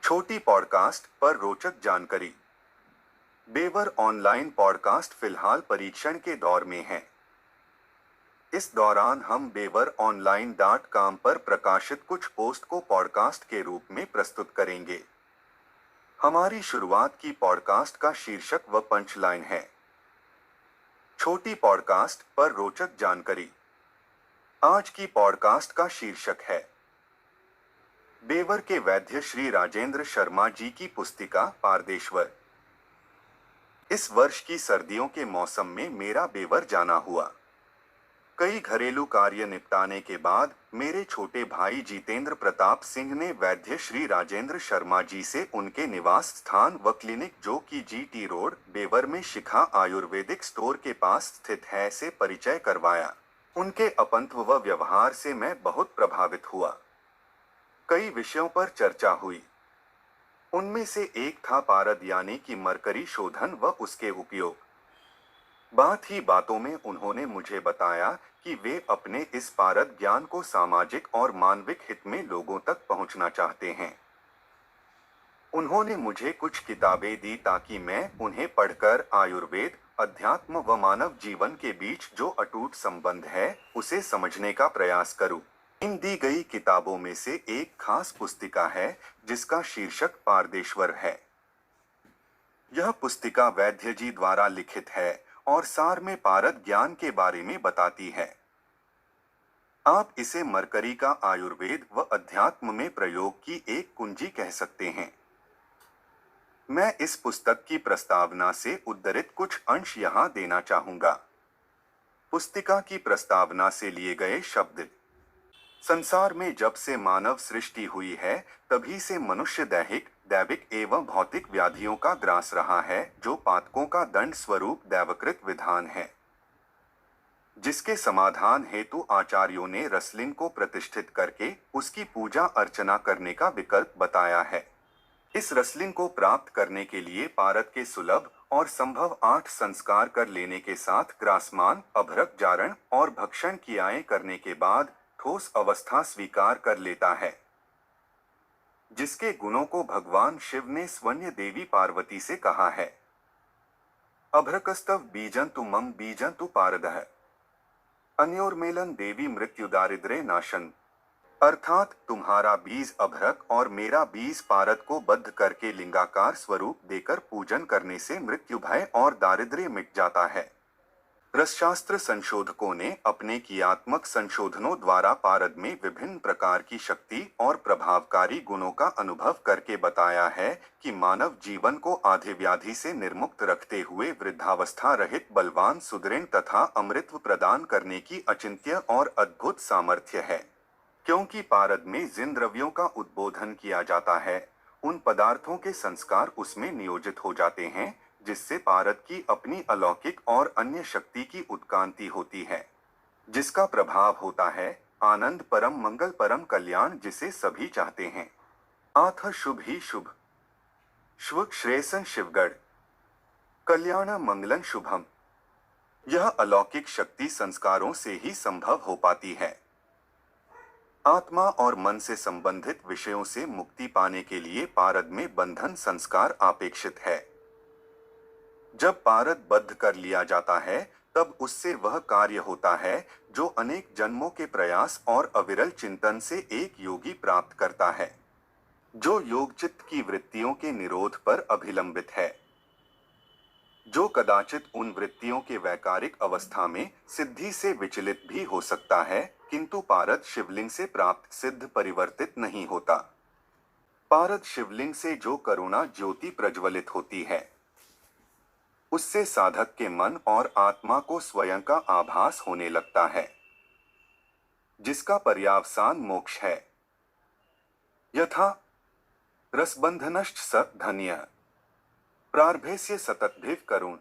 छोटी पॉडकास्ट पर रोचक जानकारी। बेवर ऑनलाइन पॉडकास्ट फिलहाल परीक्षण के दौर में है। इस दौरान हम बेवर ऑनलाइन .com पर प्रकाशित कुछ पोस्ट को पॉडकास्ट के रूप में प्रस्तुत करेंगे। हमारी शुरुआत की पॉडकास्ट का शीर्षक व पंचलाइन है। छोटी पॉडकास्ट पर रोचक जानकारी। आज की पॉडकास्ट का शीर्षक है बेवर के वैद्य श्री राजेंद्र शर्मा जी की पुस्तिका पारदेश्वर। इस वर्ष की सर्दियों के मौसम में मेरा बेवर जाना हुआ। कई घरेलू कार्य निपटाने के बाद मेरे छोटे भाई जितेंद्र प्रताप सिंह ने वैद्य श्री राजेंद्र शर्मा जी से उनके निवास स्थान व क्लिनिक, जो कि GT रोड बेवर में शिखा आयुर्वेदिक स्टोर के पास स्थित है, से परिचय करवाया। उनके अपंत्व व व्यवहार से मैं बहुत प्रभावित हुआ। कई विषयों पर चर्चा हुई। उनमें से एक था पारद यानी कि मरकरी शोधन व उसके उपयोग। बात ही बातों में उन्होंने मुझे बताया कि वे अपने इस पारद ज्ञान को सामाजिक और मानविक हित में लोगों तक पहुंचना चाहते हैं। उन्होंने मुझे कुछ किताबें दी ताकि मैं उन्हें पढ़कर आयुर्वेद, अध्यात्म व मानव जीवन के बीच जो अटूट संबंध है उसे समझने का प्रयास करूं। इन दी गई किताबों में से एक खास पुस्तिका है जिसका शीर्षक पारदेश्वर है। यह पुस्तिका वैद्य जी द्वारा लिखित है और सार में पारद ज्ञान के बारे में बताती है। आप इसे मरकरी का आयुर्वेद व अध्यात्म में प्रयोग की एक कुंजी कह सकते हैं। मैं इस पुस्तक की प्रस्तावना से उद्धृत कुछ अंश यहाँ देना चाहूंगा। पुस्तिका की प्रस्तावना से लिए गए शब्द। संसार में जब से मानव सृष्टि हुई है तभी से मनुष्य दैविक एवं भौतिक व्याधियों का ग्रास रहा है, जो पातकों का दंड स्वरूप दैवकृत विधान है, जिसके समाधान हेतु आचार्यों ने रसलिंग को प्रतिष्ठित करके उसकी पूजा अर्चना करने का विकल्प बताया है। इस रसलिंग को प्राप्त करने के लिए पारद के सुलभ और संभव 8 संस्कार कर लेने के साथ ग्रासमान, अभ्रक, जारण और भक्षण क्रियाएं करने के बाद ठोस अवस्था स्वीकार कर लेता है, जिसके गुणों को भगवान शिव ने स्वयं देवी पार्वती से कहा है। अभ्रकस्तव बीजंतु मम बीजंतु पारदः अन्योर्मेलन देवी मृत्यु दारिद्र्य नाशन। अर्थात तुम्हारा बीज अभ्रक और मेरा बीज पारद को बद्ध करके लिंगाकार स्वरूप देकर पूजन करने से मृत्यु भय और दारिद्र्य मिट जाता है। रसशास्त्र संशोधकों ने अपने क्रियात्मक संशोधनों द्वारा पारद में विभिन्न प्रकार की शक्ति और प्रभावकारी गुणों का अनुभव करके बताया है कि मानव जीवन को आधे व्याधि से निर्मुक्त रखते हुए वृद्धावस्था रहित, बलवान, सुदृढ़ तथा अमृतत्व प्रदान करने की अचिंत्य और अद्भुत सामर्थ्य है। क्योंकि पारद में जिन द्रव्यों का उद्बोधन किया जाता है उन पदार्थों के संस्कार उसमें नियोजित हो जाते हैं, जिससे पारद की अपनी अलौकिक और अन्य शक्ति की उत्क्रांति होती है, जिसका प्रभाव होता है आनंद, परम मंगल, परम कल्याण, जिसे सभी चाहते हैं। आथ शुभ ही शुभ, श्व श्रेयसन शिवगढ़, कल्याण मंगलन शुभम। यह अलौकिक शक्ति संस्कारों से ही संभव हो पाती है। आत्मा और मन से संबंधित विषयों से मुक्ति पाने के लिए पारद में बंधन संस्कार अपेक्षित है। जब पारद बद्ध कर लिया जाता है तब उससे वह कार्य होता है जो अनेक जन्मों के प्रयास और अविरल चिंतन से एक योगी प्राप्त करता है, जो योगचित्त की वृत्तियों के निरोध पर अभिलंबित है, जो कदाचित उन वृत्तियों के वैकारिक अवस्था में सिद्धि से विचलित भी हो सकता है, किंतु पारद शिवलिंग से प्राप्त सिद्ध परिवर्तित नहीं होता। पारद शिवलिंग से जो करुणा ज्योति प्रज्वलित होती है उससे साधक के मन और आत्मा को स्वयं का आभास होने लगता है, जिसका पर्यावसान मोक्ष है। यथा रसबंधनश्च स धन्य प्रारभेस्य सततभिव करुण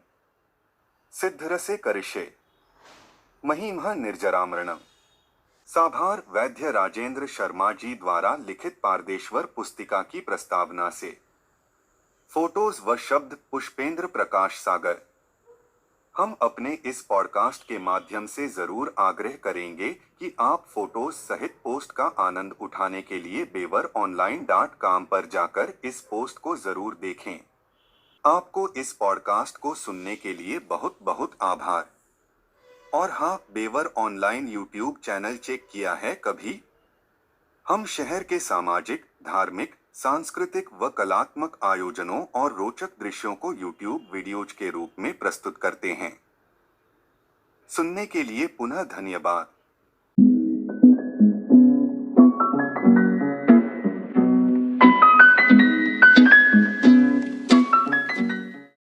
सिद्धरसे करिष्ये महिमः निर्जरामरणम। साभार वैद्य राजेंद्र शर्मा जी द्वारा लिखित पारदेश्वर पुस्तिका की प्रस्तावना से। फोटोज व शब्द पुष्पेंद्र प्रकाश सागर। हम अपने इस पॉडकास्ट के माध्यम से जरूर आग्रह करेंगे कि आप फोटोज सहित पोस्ट का आनंद उठाने के लिए beaveronline.com पर जाकर इस पोस्ट को जरूर देखें। आपको इस पॉडकास्ट को सुनने के लिए बहुत बहुत आभार। और हाँ, बेवर ऑनलाइन यूट्यूब चैनल चेक किया है कभी? हम शहर के सामाजिक, धार्मिक, सांस्कृतिक व कलात्मक आयोजनों और रोचक दृश्यों को यूट्यूब वीडियोज के रूप में प्रस्तुत करते हैं। सुनने के लिए पुनः धन्यवाद।